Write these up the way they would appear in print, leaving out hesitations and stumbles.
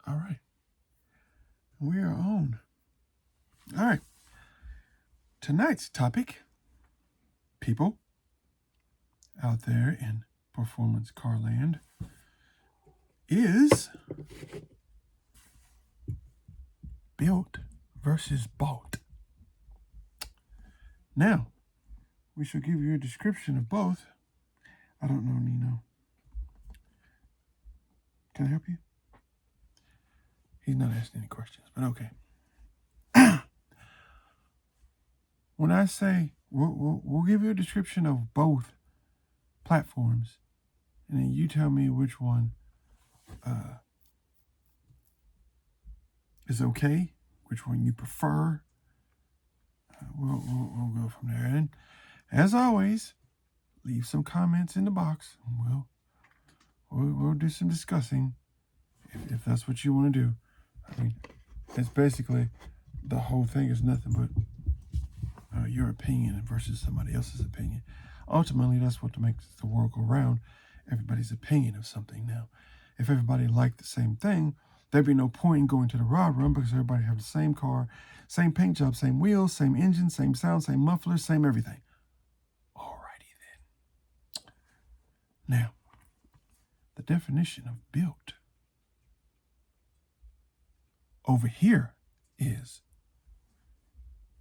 All right. We are on. All right. Tonight's topic, people out there in performance car land, is built versus bought. Now, we shall give you a description of both. I don't know, Nino. Can I help you? He's not asking any questions, but okay. When I say we'll give you a description of both platforms, and then you tell me which one is okay, which one you prefer. We'll go from there. And as always, leave some comments in the box, and we'll do some discussing if that's what you want to do. I mean, it's basically the whole thing is nothing but your opinion versus somebody else's opinion. Ultimately, that's what makes the world go round. Everybody's opinion of something. Now, if everybody liked the same thing, there'd be no point in going to the rod run because everybody have the same car, same paint job, same wheels, same engine, same sound, same muffler, same everything. Alrighty then. Now, the definition of built over here is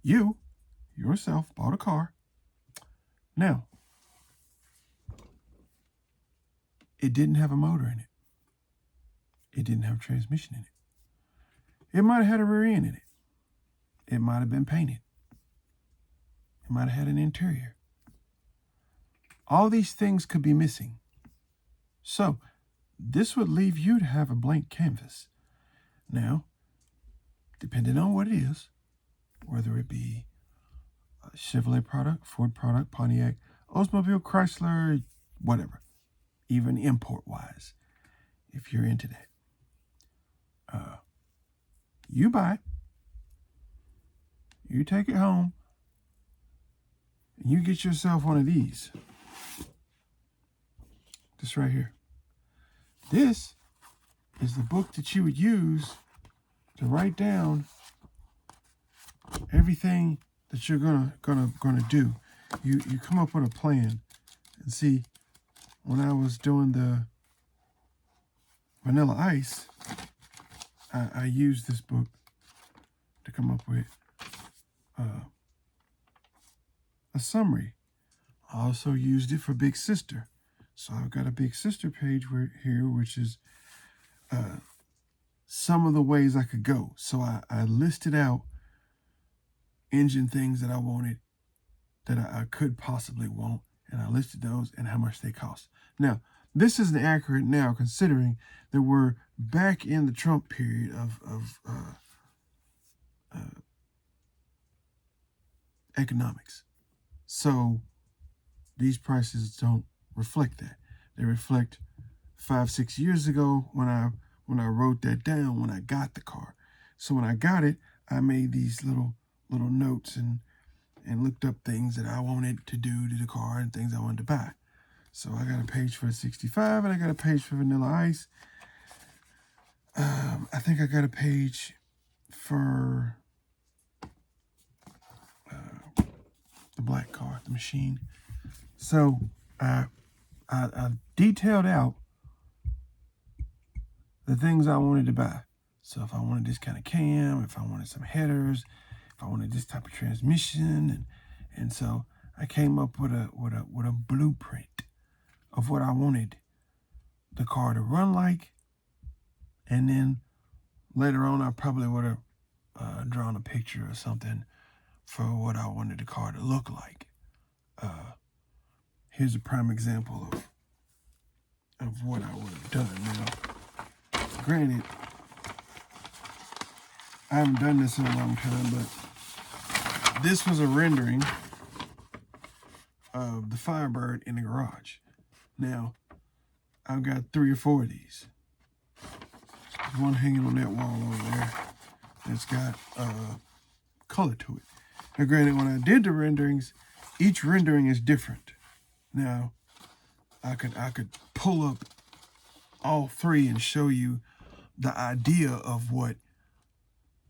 you yourself bought a car. Now, it didn't have a motor in it. It didn't have a transmission in it. It might have had a rear end in it. It might have been painted. It might have had an interior. All these things could be missing. So, this would leave you to have a blank canvas. Now, depending on what it is, whether it be a Chevrolet product, Ford product, Pontiac, Oldsmobile, Chrysler, whatever, even import-wise, if you're into that, you buy it, you take it home, and you get yourself one of these. This right here. This is the book that you would use to write down everything that you're gonna do. You come up with a plan. And see, when I was doing the Vanilla Ice, I used this book to come up with a summary. I also used it for Big Sister. So I've got a Big Sister page here, which is some of the ways I could go. So I listed out engine things that I wanted, that I could possibly want, and I listed those and how much they cost. Now, this isn't accurate now, considering that we're back in the Trump period of economics. So these prices don't reflect that. They reflect 5-6 years ago when I wrote that down when I got the car. So when I got it, I made these little notes and looked up things that I wanted to do to the car and things I wanted to buy. So I got a page for a 65 and I got a page for Vanilla Ice. I think I got a page for the black car, the machine. So I detailed out the things I wanted to buy. So if I wanted this kind of cam, if I wanted some headers, if I wanted this type of transmission, and so I came up with a blueprint of what I wanted the car to run like, and then later on I probably would have drawn a picture or something for what I wanted the car to look like. Here's a prime example of what I would have done. Now, granted, I haven't done this in a long time, but this was a rendering of the Firebird in the garage. Now, I've got 3 or 4 of these. There's one hanging on that wall over there that's got color to it. Now, granted, when I did the renderings, each rendering is different. Now, I could pull up all 3 and show you the idea of what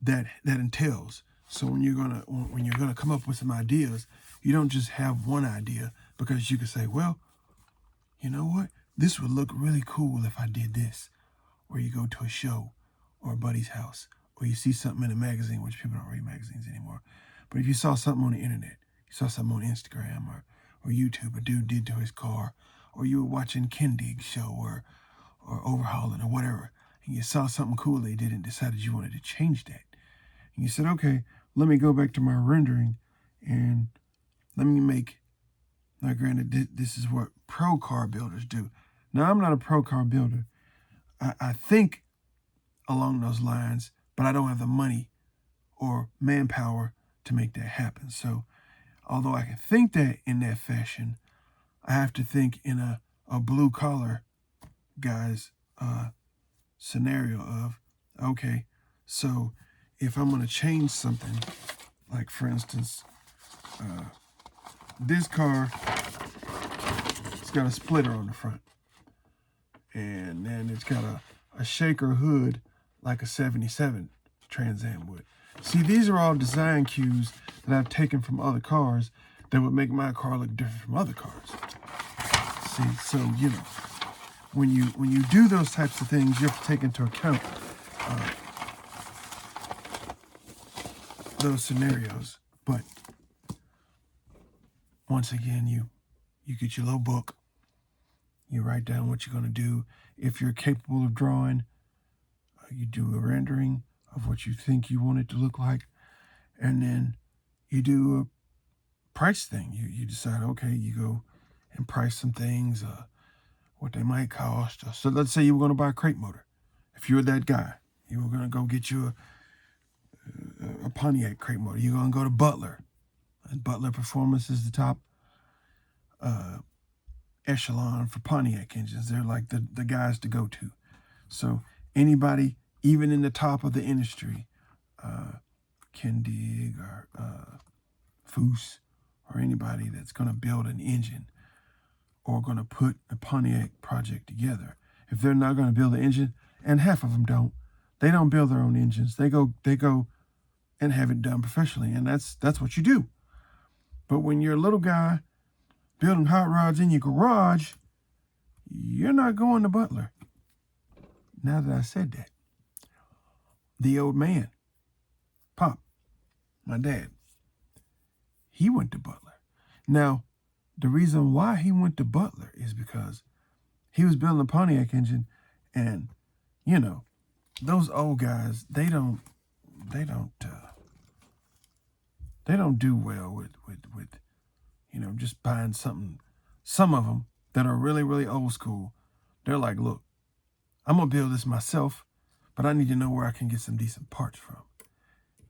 that entails. So when you're gonna come up with some ideas, you don't just have one idea, because you can say, well, you know what? This would look really cool if I did this. Or you go to a show or a buddy's house, or you see something in a magazine, which people don't read magazines anymore. But if you saw something on the internet, you saw something on Instagram or YouTube, a dude did to his car, or you were watching Ken Dig's show or Overhauling or whatever, and you saw something cool they did and decided you wanted to change that. And you said, okay, let me go back to my rendering and let me make, now granted, this is what pro car builders do. Now, I'm not a pro car builder. I think along those lines, but I don't have the money or manpower to make that happen. So although I can think that in that fashion, I have to think in a blue collar guy's scenario of, okay, so if I'm going to change something, like for instance, this car, it's got a splitter on the front, and then it's got a shaker hood like a 77 Trans Am would. See, these are all design cues that I've taken from other cars that would make my car look different from other cars. See, so, you know, when you do those types of things, you have to take into account those scenarios. But once again, you get your little book, you write down what you're going to do. If you're capable of drawing, you do a rendering of what you think you want it to look like, and then you do a price thing. You decide, okay, you go and price some things, what they might cost. So let's say you were going to buy a crate motor. If you were that guy, you were going to go get you a Pontiac crate motor. You're going to go to Butler. And Butler Performance is the top echelon for Pontiac engines. They're like the guys to go to. So anybody, even in the top of the industry, Ken Dig or Foose, or anybody that's going to build an engine or going to put a Pontiac project together, if they're not going to build an engine, and half of them don't, they don't build their own engines. They go and have it done professionally, and that's what you do. But when you're a little guy building hot rods in your garage, you're not going to Butler. Now that I said that, the old man, Pop, my dad, he went to Butler. Now, the reason why he went to Butler is because he was building a Pontiac engine, and, you know, those old guys, they don't do well with you know, just buying something. Some of them that are really, really old school, they're like, look, I'm going to build this myself, but I need to know where I can get some decent parts from.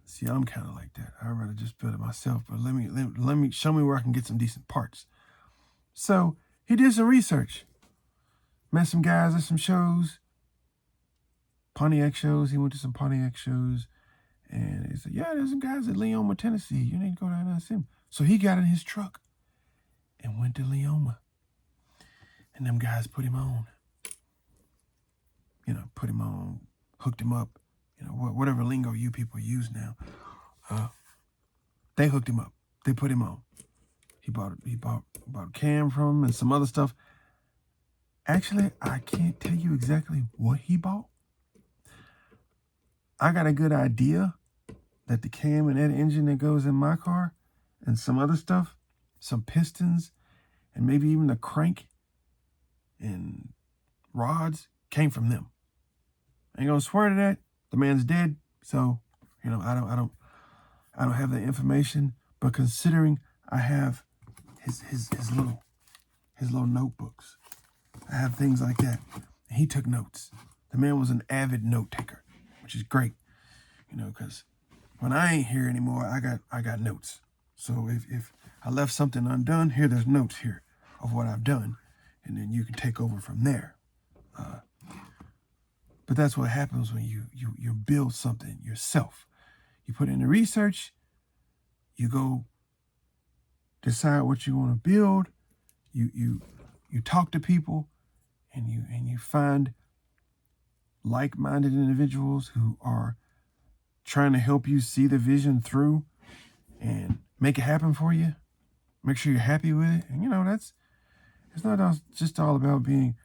See, I'm kind of like that. I'd rather just build it myself, but let me show me where I can get some decent parts. So he did some research, met some guys at some shows, Pontiac shows. He went to some Pontiac shows, and he said, yeah, there's some guys at Leoma, Tennessee. You need to go down there and see them. So he got in his truck and went to Leoma, and them guys put him on. You know, put him on, hooked him up, you know, whatever lingo you people use now. They hooked him up. They put him on. He bought a cam from him and some other stuff. Actually, I can't tell you exactly what he bought. I got a good idea that the cam and that engine that goes in my car and some other stuff, some pistons, and maybe even the crank and rods came from them. I ain't gonna swear to that. The man's dead, so you know I don't have the information. But considering I have his little notebooks, I have things like that. And he took notes. The man was an avid note taker, which is great, you know, because when I ain't here anymore, I got notes. So if I left something undone, there's notes here of what I've done, and then you can take over from there. But that's what happens when you build something yourself. You put in the research, you go decide what you want to build, you talk to people, and you find like-minded individuals who are trying to help you see the vision through and make it happen for you. Make sure you're happy with it. And, it's not just all about being,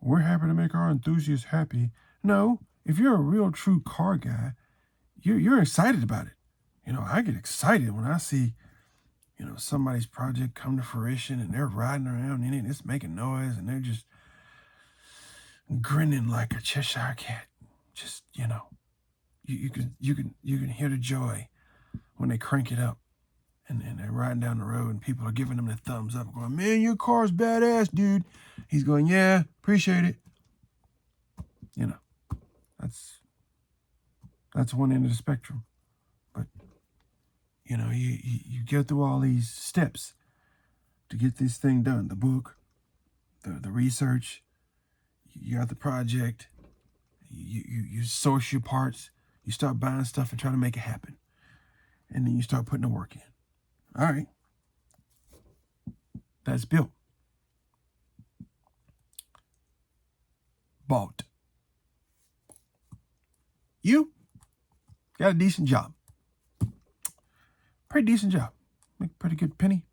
we're happy to make our enthusiasts happy. No, if you're a real true car guy, you're excited about it. I get excited when I see, somebody's project come to fruition and they're riding around in it and it's making noise and they're just grinning like a Cheshire cat. Just, you can hear the joy when they crank it up and they're riding down the road and people are giving them the thumbs up, going, "Man, your car's badass, dude." He's going, "Yeah, appreciate it." That's one end of the spectrum. But you go through all these steps to get this thing done. The book, the research, you got the project, you source your parts, you start buying stuff and try to make it happen. And then you start putting the work in. All right. That's built. Bought. You got a decent job. Pretty decent job. Make a pretty good penny.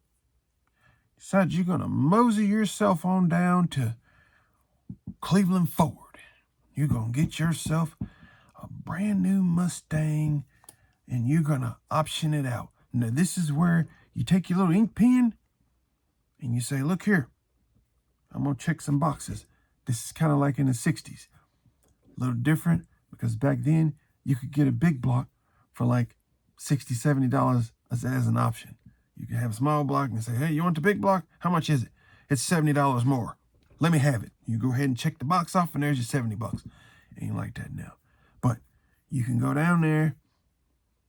Decide you're going to mosey yourself on down to Cleveland Ford. You're going to get yourself a brand new Mustang and you're going to option it out. Now, this is where you take your little ink pen and you say, "Look here, I'm going to check some boxes." This is kind of like in the 60s. A little different because back then you could get a big block for like $60, $70 as an option. You can have a small block and say, "Hey, you want the big block? How much is it?" "It's $70 more. Let me have it." You go ahead and check the box off and there's your $70. Ain't like that now. But you can go down there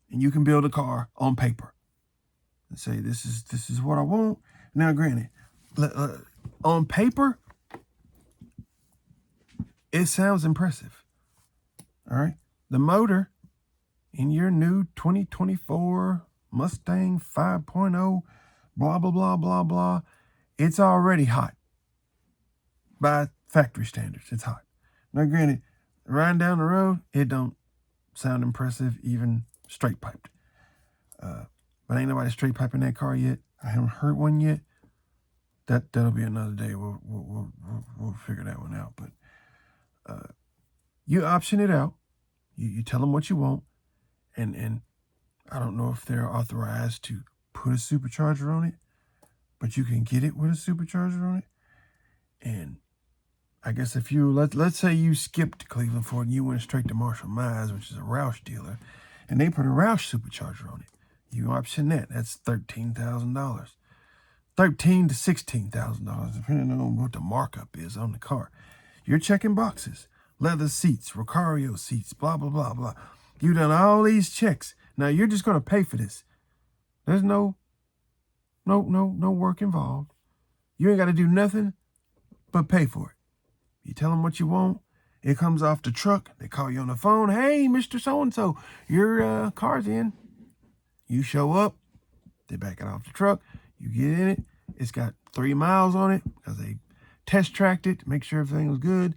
and you can build a car on paper and say, this is what I want. Now, granted, on paper, it sounds impressive. All right. The motor in your new 2024 Mustang 5.0, blah, blah, blah, blah, blah, it's already hot. By factory standards, it's hot. Now, granted, riding down the road, it don't sound impressive, even straight piped. But ain't nobody straight piping that car yet. I haven't heard one yet. That'll be another day. We'll figure that one out. But you option it out. You tell them what you want, and I don't know if they're authorized to put a supercharger on it, but you can get it with a supercharger on it. And I guess if you let's say you skipped Cleveland Ford and you went straight to Marshall Mize, which is a Roush dealer, and they put a Roush supercharger on it. You option that. That's $13,000. $13,000 to $16,000, depending on what the markup is on the car. You're checking boxes. Leather seats, Recaro seats, blah, blah, blah, blah. You've done all these checks. Now you're just going to pay for this. There's no work involved. You ain't got to do nothing but pay for it. You tell them what you want. It comes off the truck. They call you on the phone. "Hey, Mr. So-and-so, your car's in." You show up. They back it off the truck. You get in it. It's got 3 miles on it because they test tracked it to make sure everything was good.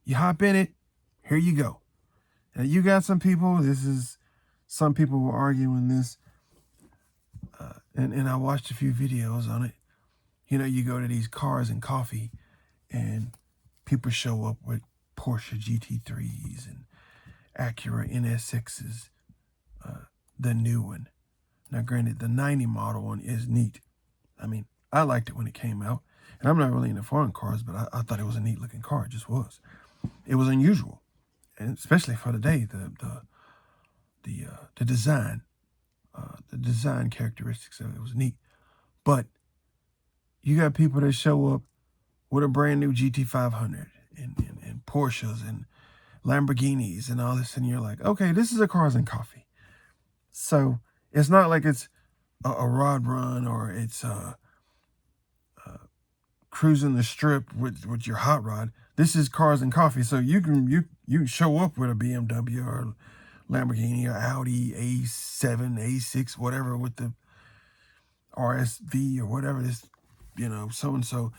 You hop in it. Here you go. Now, you got some people. Some people were arguing this. And I watched a few videos on it. You go to these Cars and Coffee and people show up with Porsche GT3s and Acura NSXs, the new one. Now, granted, the 90 model one is neat. I mean, I liked it when it came out. And I'm not really into foreign cars, but I thought it was a neat looking car. It just was. It was unusual. And especially for the day, the design, the design characteristics of it was neat. But you got people that show up with a brand new GT500 and Porsches and Lamborghinis and all this, and you're like, okay, this is a Cars and Coffee. So it's not like it's a rod run or it's cruising the strip with your hot rod. This is Cars and Coffee. So you can show up with a BMW or Lamborghini or Audi A7, A6, whatever, with the RSV or whatever this, so-and-so.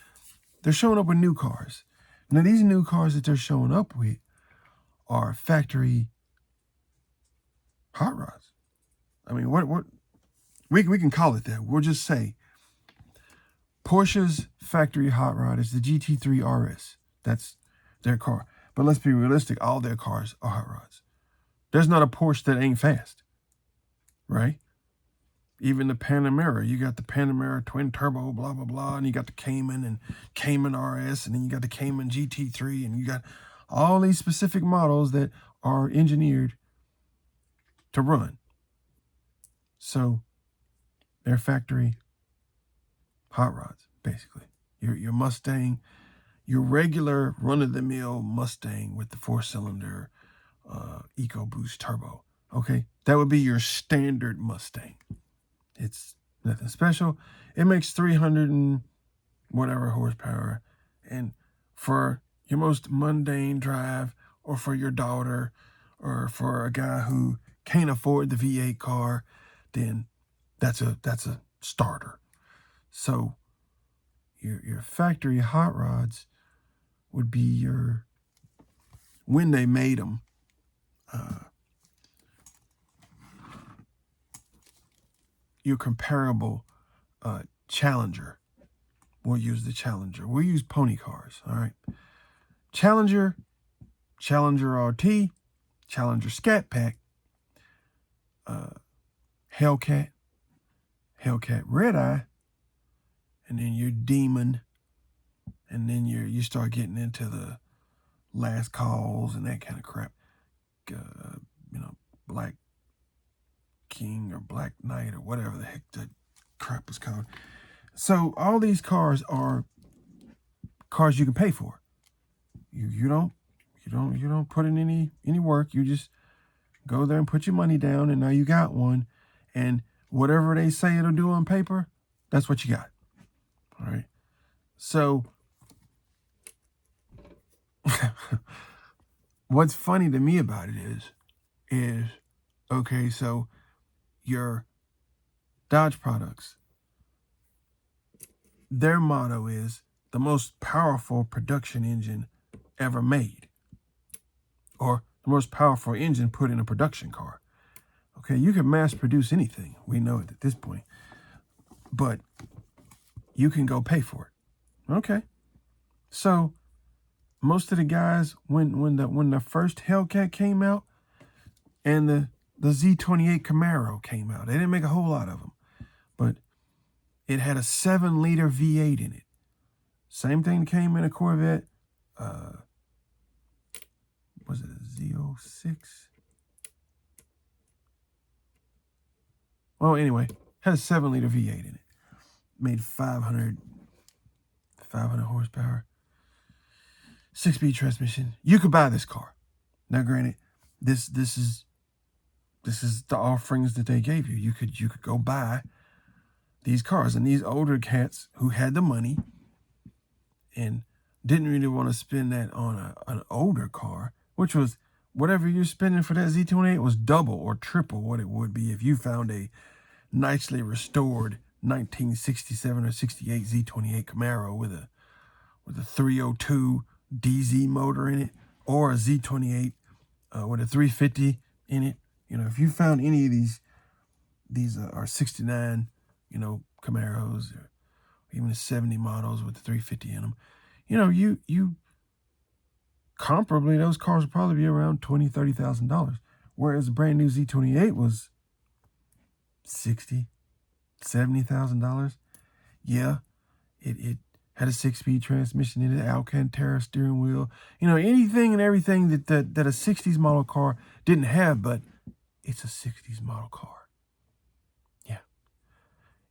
They're showing up with new cars. Now, these new cars that they're showing up with are factory hot rods. I mean, what we can call it that. We'll just say Porsche's factory hot rod is the GT3 RS. That's their car. But let's be realistic. All their cars are hot rods. There's not a Porsche that ain't fast, right? Even the Panamera. You got the Panamera twin turbo, blah, blah, blah. And you got the Cayman and Cayman RS. And then you got the Cayman GT3. And you got all these specific models that are engineered to run. So they're factory hot rods, basically. Your Mustang, your regular run-of-the-mill Mustang with the 4-cylinder EcoBoost turbo. Okay, that would be your standard Mustang. It's nothing special. It makes 300 and whatever horsepower. And for your most mundane drive, or for your daughter, or for a guy who can't afford the V8 car, then that's a starter. So your factory hot rods would be your, when they made them, your comparable Challenger. We'll use the Challenger. We'll use pony cars, all right? Challenger RT, Challenger Scat Pack, Hellcat Red Eye, and then your Demon, and then you start getting into the Last Calls and that kind of crap. Black King or Black Knight or whatever the heck that crap is called. So all these cars are cars you can pay for. You don't put in any work. You just go there and put your money down, and now you got one. And whatever they say it'll do on paper, that's what you got. All right. So what's funny to me about it is okay, so your Dodge products, their motto is the most powerful production engine ever made, or the most powerful engine put in a production car. Okay, you can mass produce anything. We know it at this point, but you can go pay for it. Okay, so most of the guys, when the first Hellcat came out and the Z28 Camaro came out, they didn't make a whole lot of them, but it had a 7-liter V8 in it. Same thing came in a Corvette. Was it a Z06? Well, anyway, had a 7-liter V8 in it. Made 500 horsepower. 6-speed transmission. You could buy this car. Now, granted, this is the offerings that they gave you. You could go buy these cars, and these older cats who had the money and didn't really want to spend that on an older car, which was whatever you're spending for that Z28 was double or triple what it would be if you found a nicely restored 1967 or 68 Z28 Camaro with a 302 DZ motor in it, or a Z28 with a 350 in it. If you found any of these are 69, Camaros, or even the 70 models with the 350 in them, you comparably, those cars would probably be around $20,000, $30,000, whereas a brand new Z28 was $60,000, $70,000. Yeah, it had a 6-speed transmission in it, Alcantara steering wheel, anything and everything that a 60s model car didn't have, but it's a 60s model car. Yeah.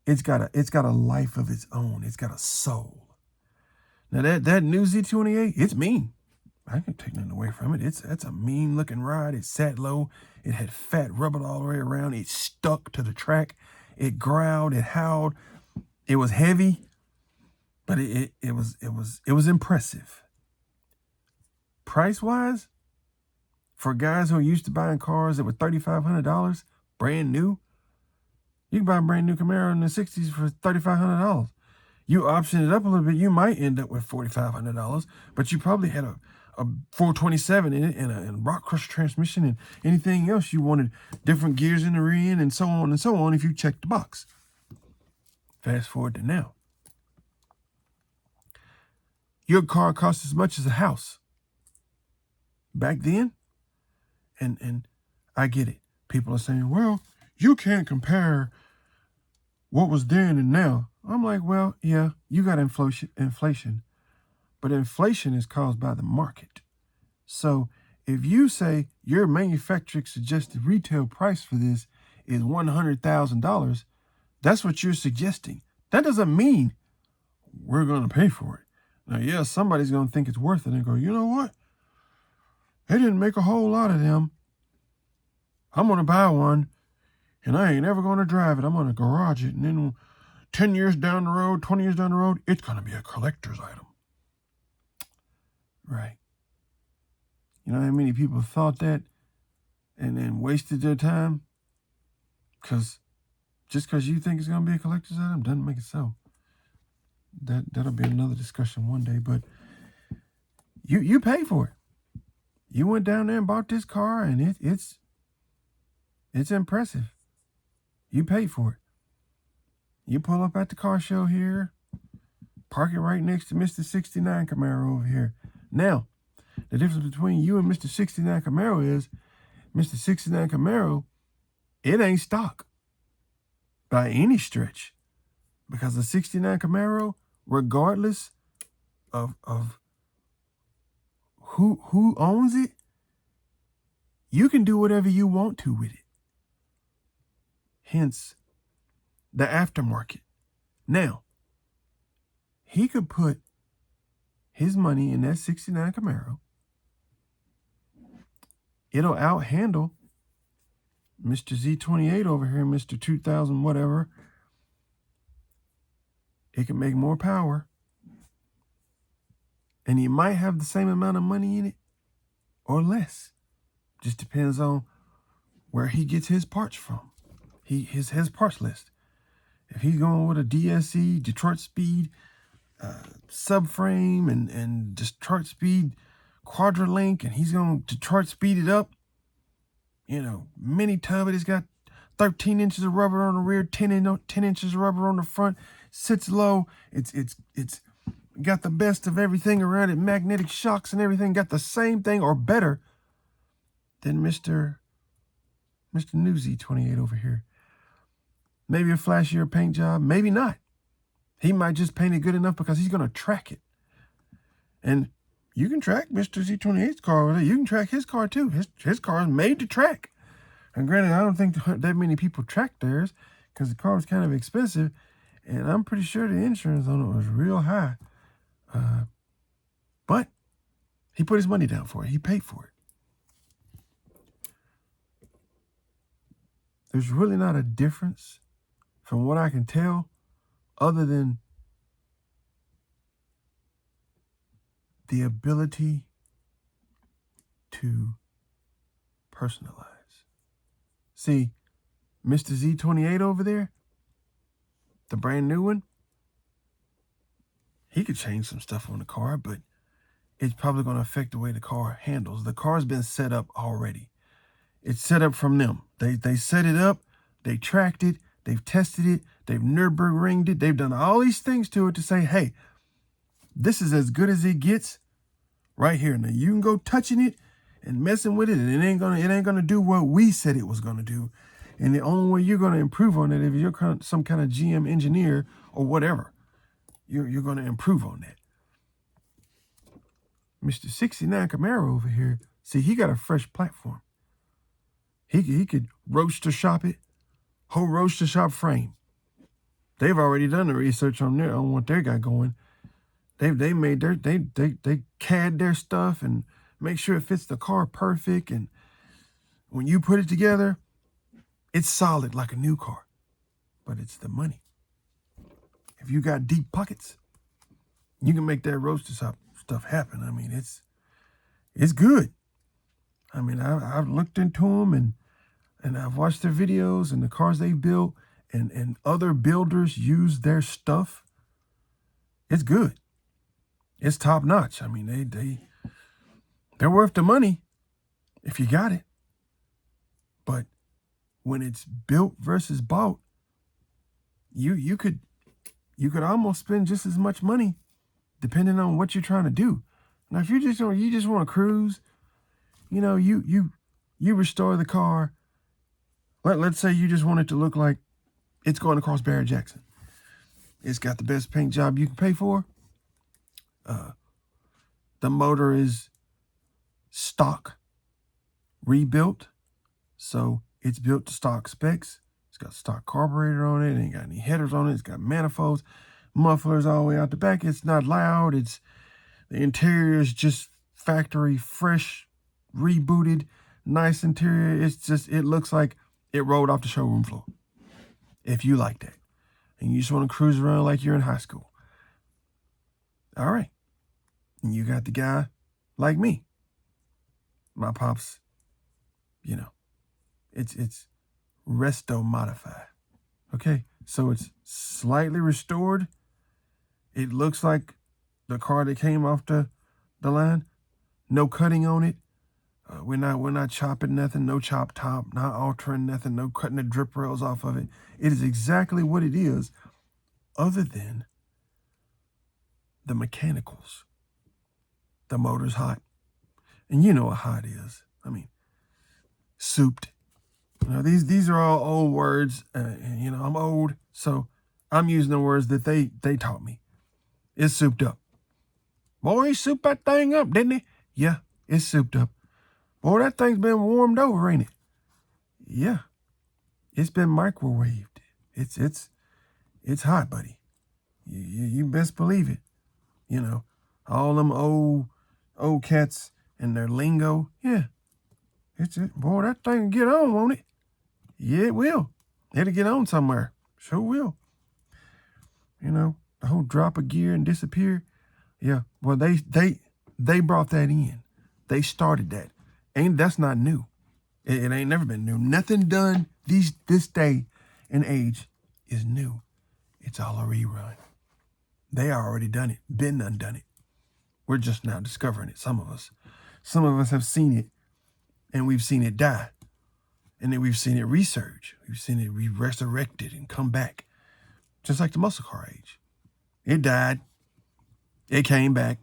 It's got a life of its own. It's got a soul. Now that new Z28, it's mean. I can take nothing away from it. That's a mean looking ride. It sat low. It had fat rubber all the way around. It stuck to the track. It growled. It howled. It was heavy, but it was impressive. Price wise, for guys who are used to buying cars that were $3,500 brand new, you can buy a brand new Camaro in the 60s for $3,500. You option it up a little bit, you might end up with $4,500, but you probably had a 427 in it and a rock crusher transmission and anything else you wanted, different gears in the rear end and so on and so on if you checked the box. Fast forward to now. Your car costs as much as a house. Back then, and I get it. People are saying, well, you can't compare what was then and now. I'm like, well, yeah, you got inflation, but inflation is caused by the market. So if you say your manufacturer suggested retail price for this is $100,000, that's what you're suggesting. That doesn't mean we're going to pay for it. Now, yeah, somebody's going to think it's worth it and go, you know what? They didn't make a whole lot of them. I'm going to buy one, and I ain't ever going to drive it. I'm going to garage it, and then 10 years down the road, 20 years down the road, it's going to be a collector's item. Right. You know how many people thought that and then wasted their time? Just because you think it's going to be a collector's item doesn't make it so. That'll be another discussion one day, but you pay for it. You went down there and bought this car, and it's impressive. You paid for it. You pull up at the car show here, park it right next to Mr. 69 Camaro over here. Now, the difference between you and Mr. 69 Camaro is Mr. 69 Camaro, it ain't stock by any stretch. Because the 69 Camaro, regardless of who owns it, you can do whatever you want to with it. Hence, the aftermarket. Now, he could put his money in that 69 Camaro. It'll outhandle Mr. Z28 over here, Mr. 2000 whatever. It can make more power. And he might have the same amount of money in it or less. Just depends on where he gets his parts from. His parts list. If he's going with a DSE, Detroit Speed, subframe and Detroit Speed Quadralink, and he's going to Detroit Speed it up, mini tub, it's got 13 inches of rubber on the rear, 10 inches of rubber on the front, sits low, it's got the best of everything around it, magnetic shocks and everything, got the same thing or better than Mr. New Z28 over here. Maybe a flashier paint job, maybe not. He might just paint it good enough because he's going to track it. And you can track Mr. Z28's car. You can track his car too. His car is made to track. And granted, I don't think that many people track theirs because the car was kind of expensive. And I'm pretty sure the insurance on it was real high. But he put his money down for it. He paid for it. There's really not a difference from what I can tell other than the ability to personalize. See, Mr. Z28 over there, the brand new one, he could change some stuff on the car, but it's probably going to affect the way the car handles. The car's been set up already. It's set up from them. They set it up, they tracked it, they've tested it, they've Nürburgringed it, they've done all these things to it to say, hey, this is as good as it gets right here. Now you can go touching it and messing with it, and it ain't gonna do what we said it was gonna do. And the only way you're gonna improve on it if you're some kind of GM engineer or whatever, you're gonna improve on that. Mr. 69 Camaro over here, see, he got a fresh platform. He could roadster shop it, whole roadster shop frame. They've already done the research on what they got going. They made they CAD their stuff and make sure it fits the car perfect. And when you put it together, it's solid like a new car. But it's the money. If you got deep pockets, you can make that roadster shop stuff happen. I mean, it's good. I mean, I've looked into them and I've watched their videos and the cars they built and other builders use their stuff. It's good. It's top notch. I mean, they're worth the money if you got it. But when it's built versus bought, you could almost spend just as much money depending on what you're trying to do. Now, if you just want to cruise, you restore the car. Let's say you just want it to look like it's going across Barrett-Jackson. It's got the best paint job you can pay for. The motor is stock rebuilt, so it's built to stock specs. It's got stock carburetor on it. It ain't got any headers on it. It's got manifolds, mufflers all the way out the back. It's not loud. The interior is just factory fresh, rebooted, nice interior. It looks like it rolled off the showroom floor. If you like that, and you just want to cruise around like you're in high school, all right. And you got the guy like me. My pops, it's resto modified. Okay, so it's slightly restored. It looks like the car that came off the line. No cutting on it. We're not chopping nothing. No chop top. Not altering nothing. No cutting the drip rails off of it. It is exactly what it is, other than the mechanicals. The motor's hot, and you know what hot is. I mean, souped. These are all old words. I'm old, so I'm using the words that they taught me. It's souped up. Boy, he souped that thing up, didn't he? Yeah, it's souped up. Boy, that thing's been warmed over, ain't it? Yeah, it's been microwaved. It's hot, buddy. You best believe it. All them old cats and their lingo. Yeah, boy, that thing will get on, won't it? Yeah, it will. It'll get on somewhere. Sure will. The whole drop a gear and disappear. Yeah, well, they brought that in. They started that. That's not new. It ain't never been new. Nothing done this day and age is new. It's all a rerun. They already done it. Been undone it. We're just now discovering it. Some of us have seen it, and we've seen it die. And then we've seen it resurge. We've seen it resurrected and come back. Just like the muscle car age. It died. It came back.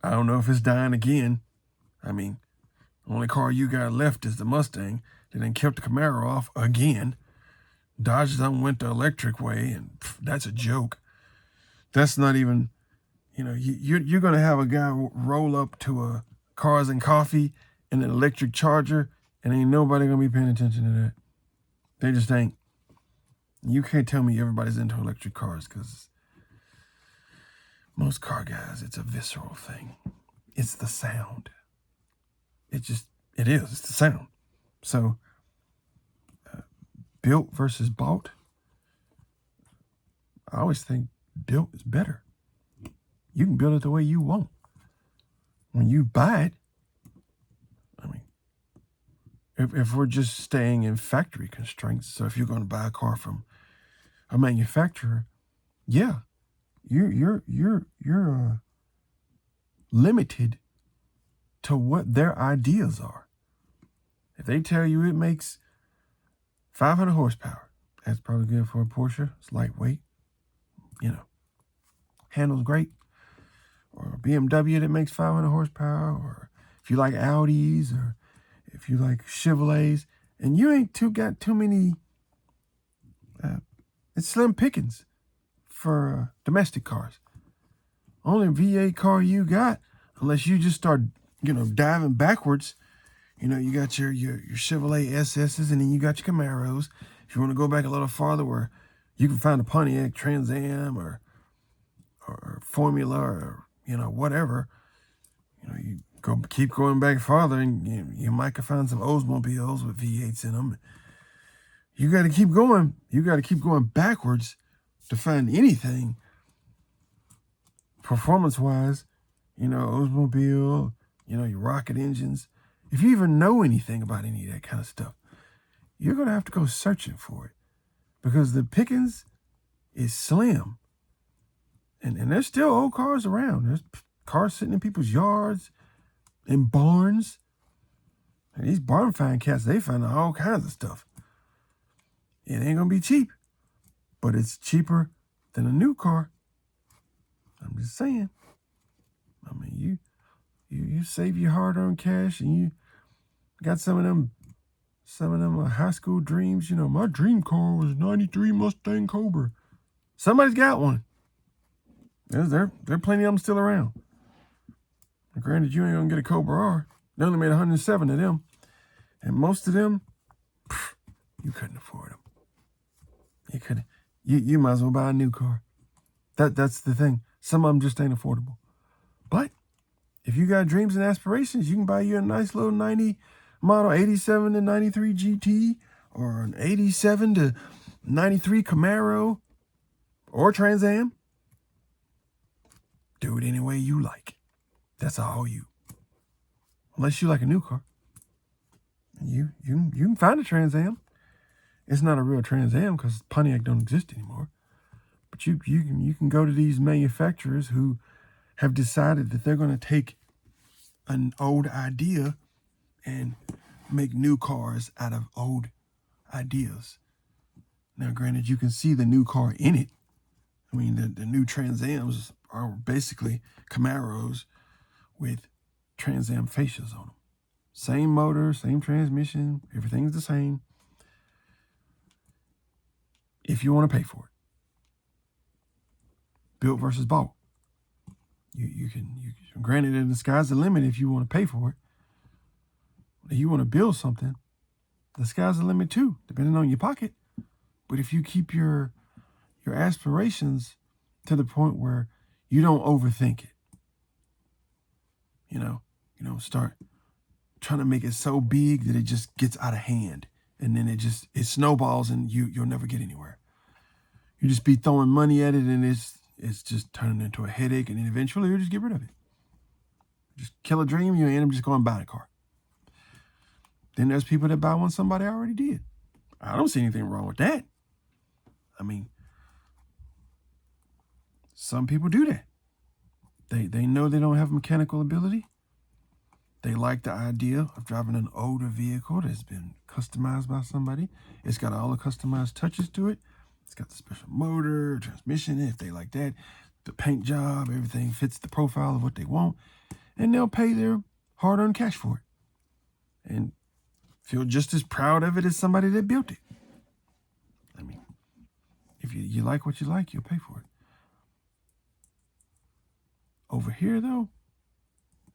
I don't know if it's dying again. I mean, the only car you got left is the Mustang. They done kept the Camaro off again. Dodge done went the electric way, and that's a joke. That's not even, you're going to have a guy roll up to a Cars and Coffee and an electric charger, and ain't nobody going to be paying attention to that. They just ain't. You can't tell me everybody's into electric cars, because most car guys, it's a visceral thing. It's the sound. It is. It's the sound. So, built versus bought, I always think built is better. You can build it the way you want. When you buy it, I mean, if we're just staying in factory constraints, so if you're going to buy a car from a manufacturer, yeah, you're limited to what their ideas are. If they tell you it makes 500 horsepower, that's probably good for a Porsche. It's lightweight, handles great. Or a BMW that makes 500 horsepower, or if you like Audis, or if you like Chevrolets, and you ain't got too many, it's slim pickings for domestic cars. Only V8 car you got, unless you just start, diving backwards. You got your Chevrolet SS's, and then you got your Camaros. If you want to go back a little farther, where you can find a Pontiac Trans Am or Formula, or whatever. You keep going back farther, and you might find some Oldsmobiles with V8s in them. You got to keep going. You got to keep going backwards to find anything performance-wise. Oldsmobile, your rocket engines. If you even know anything about any of that kind of stuff, you're going to have to go searching for it, because the pickings is slim. And there's still old cars around. There's cars sitting in people's yards, in barns. And these barn find cats, they find all kinds of stuff. It ain't gonna be cheap, but it's cheaper than a new car. I'm just saying. I mean, you save your hard-earned cash, and you got some of them high school dreams. You know, my dream car was a '93 Mustang Cobra. Somebody's got one. There are plenty of them still around. Granted, you ain't gonna get a Cobra R. They only made 107 of them, and most of them, you couldn't afford them. You couldn't. You might as well buy a new car. That's the thing. Some of them just ain't affordable. But if you got dreams and aspirations, you can buy you a nice little 90 model 87 to 93 GT, or an 87 to 93 Camaro, or Trans Am. Do it any way you like. That's all you. Unless you like a new car. You can find a Trans Am. It's not a real Trans Am because Pontiac don't exist anymore. But you can go to these manufacturers who have decided that they're going to take an old idea and make new cars out of old ideas. Now, granted, you can see the new car in it. I mean, the new Trans Ams are basically Camaros with Trans Am fascias on them. Same motor, same transmission, everything's the same. If you want to pay for it. Built versus bought. You can granted, the sky's the limit if you want to pay for it. If you want to build something, the sky's the limit too, depending on your pocket. But if you keep your aspirations to the point where you don't overthink it, you don't start trying to make it so big that it just gets out of hand, and then it snowballs and you'll never get anywhere. You just be throwing money at it, and it's just turning into a headache, and then eventually you'll just get rid of it. Just kill a dream, you end up just going and buying a car. Then there's people that buy one somebody already did. I don't see anything wrong with that. I mean, some people do that. They know they don't have mechanical ability. They like the idea of driving an older vehicle that's been customized by somebody. It's got all the customized touches to it. It's got the special motor, transmission, if they like that. The paint job, everything fits the profile of what they want. And they'll pay their hard-earned cash for it. And feel just as proud of it as somebody that built it. I mean, if you like what you like, you'll pay for it. Over here, though,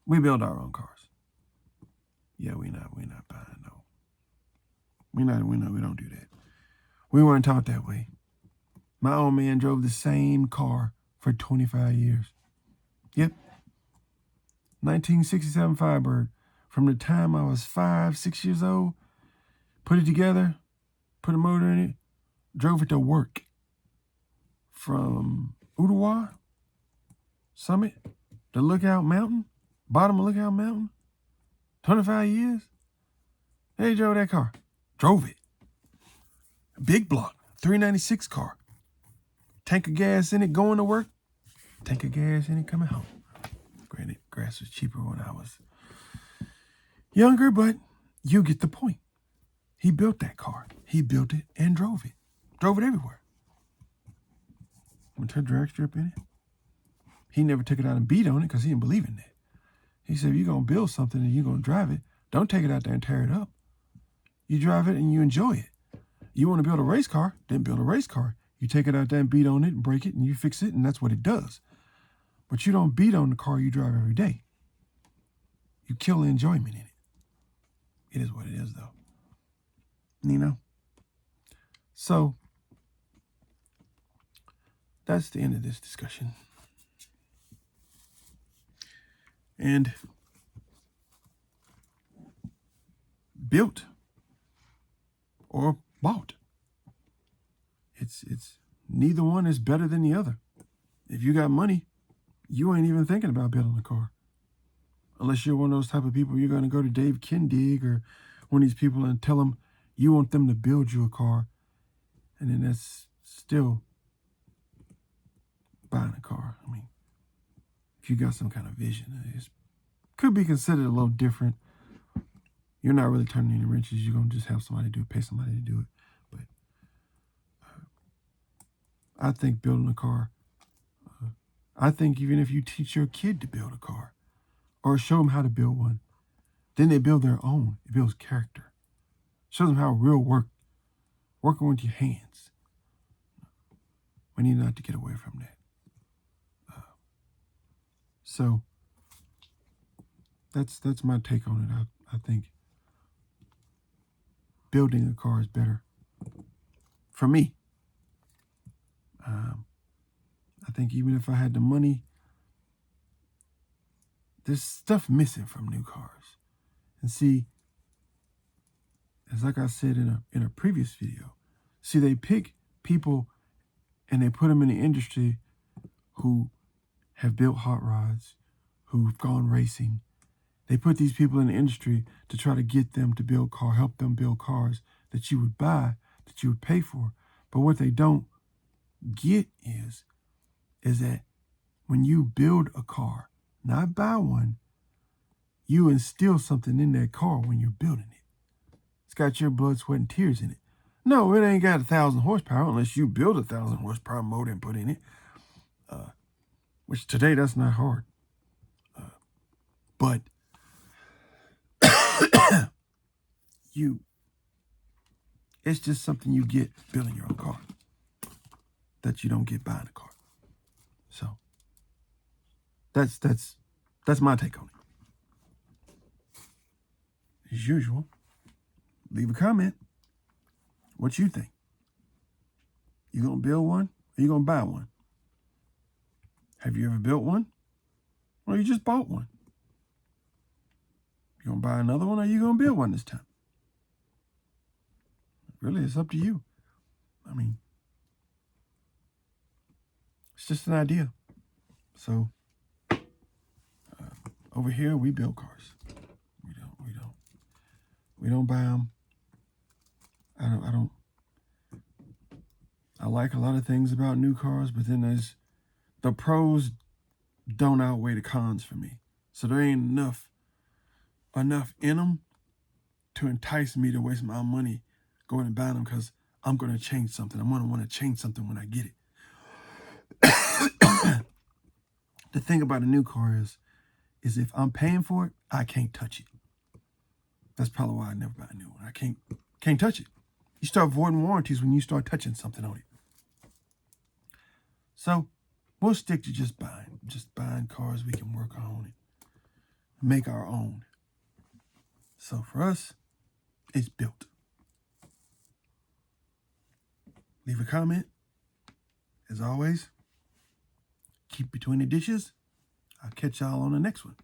we build our own cars. Yeah, we're not buying, no. We don't do that. We weren't taught that way. My old man drove the same car for 25 years. Yep. 1967 Firebird. From the time I was 5, 6 years old, put it together, put a motor in it, drove it to work. From Ottawa, Summit, to Lookout Mountain, bottom of Lookout Mountain, 25 years. They drove that car. Drove it. Big block, 396 car. Tank of gas in it going to work. Tank of gas in it coming home. Granted, gas was cheaper when I was younger, but you get the point. He built that car. He built it and drove it. Drove it everywhere. Went to a drag strip in it. He never took it out and beat on it because he didn't believe in that. He said, if you're going to build something and you're going to drive it, don't take it out there and tear it up. You drive it and you enjoy it. You want to build a race car, then build a race car. You take it out there and beat on it and break it and you fix it, and that's what it does. But you don't beat on the car you drive every day. You kill the enjoyment in it. It is what it is, though. You know? So, that's the end of this discussion. And built or bought. It's neither one is better than the other. If you got money, you ain't even thinking about building a car. Unless you're one of those type of people, you're going to go to Dave Kindig or one of these people and tell them you want them to build you a car. And then that's still buying a car. I mean, if you got some kind of vision, it could be considered a little different. You're not really turning any wrenches. You're going to just have somebody do it, pay somebody to do it. But I think building a car, I think even if you teach your kid to build a car or show them how to build one, then they build their own. It builds character. Shows them how real working with your hands. We need not to get away from that. So that's my take on it. I think building a car is better for me. I think even if I had the money, there's stuff missing from new cars. And see, as like I said in a previous video, see, they pick people and they put them in the industry who have built hot rods, who've gone racing. They put these people in the industry to try to get them to help them build cars that you would buy, that you would pay for. But what they don't get is that when you build a car, not buy one, you instill something in that car when you're building it. It's got your blood, sweat, and tears in it. No, it ain't got 1,000 horsepower unless you build 1,000 horsepower motor and put in it. Which today, that's not hard. But it's just something you get building your own car that you don't get buying a car. So that's my take on it. As usual, leave a comment. What you think? You gonna build one or you gonna buy one? Have you ever built one? Or you just bought one? You gonna buy another one or you gonna build one this time? Really, it's up to you. I mean, it's just an idea. So over here, we build cars. We don't buy them. I like a lot of things about new cars, but then there's the pros don't outweigh the cons for me. So there ain't enough in them to entice me to waste my money going and buying them, because I'm going to change something. I'm going to want to change something when I get it. The thing about a new car is if I'm paying for it, I can't touch it. That's probably why I never buy a new one. I can't touch it. You start voiding warranties when you start touching something on it. So we'll stick to just buying cars we can work on and make our own. So for us, it's built. Leave a comment. As always, keep between the dishes. I'll catch y'all on the next one.